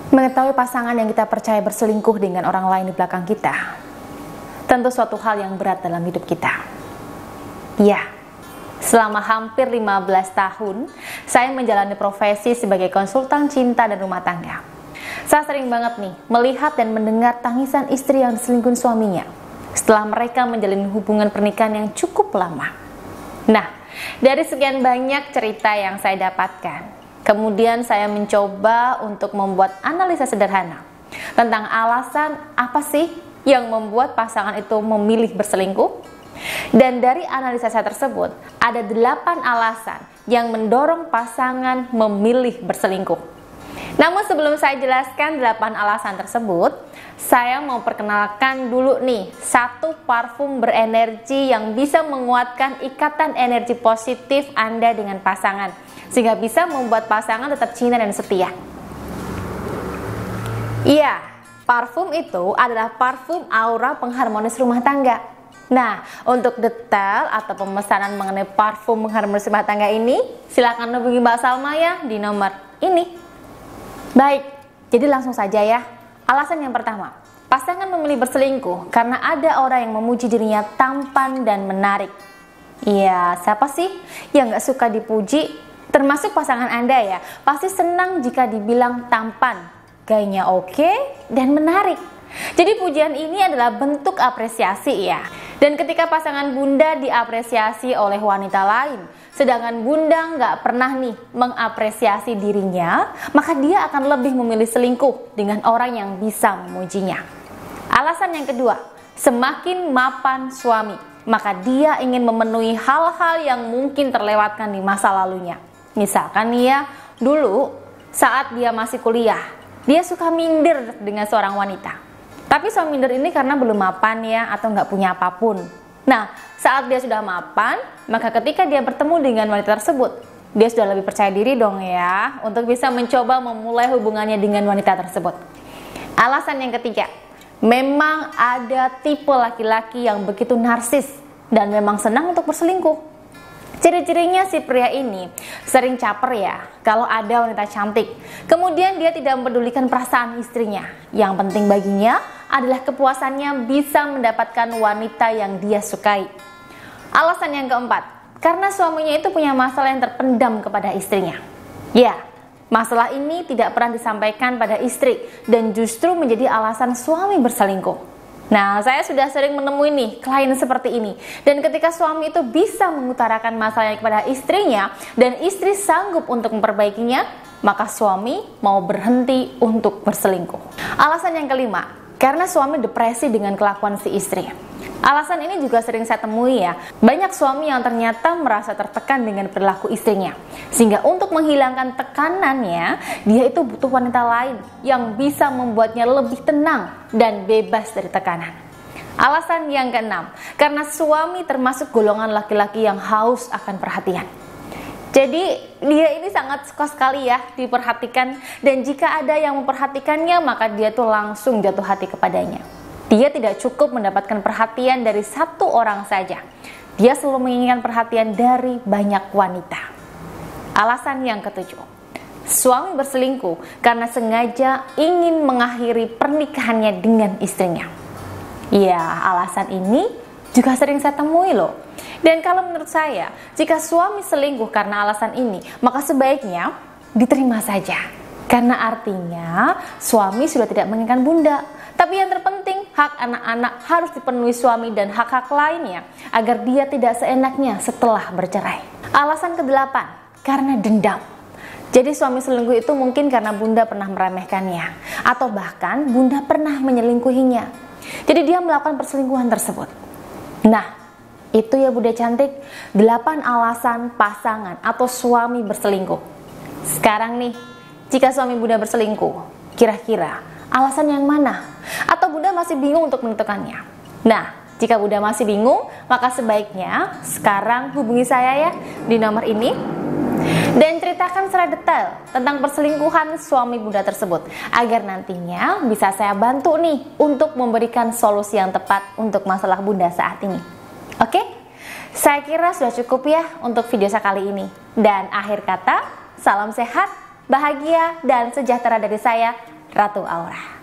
Mengetahui pasangan yang kita percaya berselingkuh dengan orang lain di belakang kita, tentu suatu hal yang berat dalam hidup kita. Ya, selama hampir 15 tahun, saya menjalani profesi sebagai konsultan cinta dan rumah tangga. Saya sering banget nih, melihat dan mendengar tangisan istri yang diselingkuhin suaminya, setelah mereka menjalin hubungan pernikahan yang cukup lama. Nah, dari sekian banyak cerita yang saya dapatkan, kemudian saya mencoba untuk membuat analisa sederhana tentang alasan apa sih yang membuat pasangan itu memilih berselingkuh. Dan dari analisa saya tersebut, ada 8 alasan yang mendorong pasangan memilih berselingkuh. Namun sebelum saya jelaskan 8 alasan tersebut, saya mau perkenalkan dulu nih satu parfum berenergi yang bisa menguatkan ikatan energi positif Anda dengan pasangan, sehingga bisa membuat pasangan tetap cinta dan setia. Iya, parfum itu adalah parfum aura pengharmonis rumah tangga. Nah, untuk detail atau pemesanan mengenai parfum pengharmonis rumah tangga ini, silakan hubungi Mbak Salma ya di nomor ini. Baik, jadi langsung saja ya. Alasan yang pertama, pasangan memilih berselingkuh karena ada orang yang memuji dirinya tampan dan menarik. Iya, siapa sih yang gak suka dipuji? Termasuk pasangan Anda ya, pasti senang jika dibilang tampan, gayanya oke, dan menarik. Jadi pujian ini adalah bentuk apresiasi ya. Dan ketika pasangan Bunda diapresiasi oleh wanita lain, sedangkan Bunda nggak pernah nih mengapresiasi dirinya, maka dia akan lebih memilih selingkuh dengan orang yang bisa memujinya. Alasan yang kedua, semakin mapan suami, maka dia ingin memenuhi hal-hal yang mungkin terlewatkan di masa lalunya. Misalkan nih ya, dulu saat dia masih kuliah, dia suka minder dengan seorang wanita. Tapi suami minder ini karena belum mapan ya, atau nggak punya apapun. Nah, saat dia sudah mapan, maka ketika dia bertemu dengan wanita tersebut, dia sudah lebih percaya diri dong ya, untuk bisa mencoba memulai hubungannya dengan wanita tersebut. Alasan yang ketiga, memang ada tipe laki-laki yang begitu narsis dan memang senang untuk berselingkuh. Ciri-cirinya si pria ini sering caper ya kalau ada wanita cantik. Kemudian dia tidak mempedulikan perasaan istrinya. Yang penting baginya adalah kepuasannya bisa mendapatkan wanita yang dia sukai. Alasan yang keempat, karena suaminya itu punya masalah yang terpendam kepada istrinya. Ya, masalah ini tidak pernah disampaikan pada istri dan justru menjadi alasan suami berselingkuh. Nah, saya sudah sering menemui nih klien seperti ini. Dan ketika suami itu bisa mengutarakan masalahnya kepada istrinya dan istri sanggup untuk memperbaikinya, maka suami mau berhenti untuk berselingkuh. Alasan yang kelima, karena suami depresi dengan kelakuan si istri. Alasan ini juga sering saya temui ya. Banyak suami yang ternyata merasa tertekan dengan perilaku istrinya, sehingga untuk menghilangkan tekanannya, dia itu butuh wanita lain yang bisa membuatnya lebih tenang dan bebas dari tekanan. Alasan yang keenam, karena suami termasuk golongan laki-laki yang haus akan perhatian. Jadi dia ini sangat suka sekali ya diperhatikan, dan jika ada yang memperhatikannya, maka dia tuh langsung jatuh hati kepadanya. Dia tidak cukup mendapatkan perhatian dari satu orang saja. Dia selalu menginginkan perhatian dari banyak wanita. Alasan yang ketujuh, suami berselingkuh karena sengaja ingin mengakhiri pernikahannya dengan istrinya. Ya, alasan ini juga sering saya temui loh. Dan kalau menurut saya, jika suami selingkuh karena alasan ini, maka sebaiknya diterima saja. Karena artinya suami sudah tidak menginginkan Bunda. Tapi yang terpenting, hak anak-anak harus dipenuhi suami dan hak-hak lainnya agar dia tidak seenaknya setelah bercerai. Alasan ke-8, karena dendam. Jadi suami selingkuh itu mungkin karena Bunda pernah meremehkannya, atau bahkan Bunda pernah menyelingkuhinya. Jadi dia melakukan perselingkuhan tersebut. Nah, itu ya Bunda cantik, 8 alasan pasangan atau suami berselingkuh. Sekarang nih, jika suami Bunda berselingkuh, kira-kira alasan yang mana? Atau Bunda masih bingung untuk menentukannya? Nah, jika Bunda masih bingung, maka sebaiknya sekarang hubungi saya ya di nomor ini dan ceritakan secara detail tentang perselingkuhan suami Bunda tersebut, agar nantinya bisa saya bantu nih untuk memberikan solusi yang tepat untuk masalah Bunda saat ini. Oke? Saya kira sudah cukup ya untuk video saya kali ini. Dan akhir kata, salam sehat, bahagia, dan sejahtera dari saya, Ratu Aura.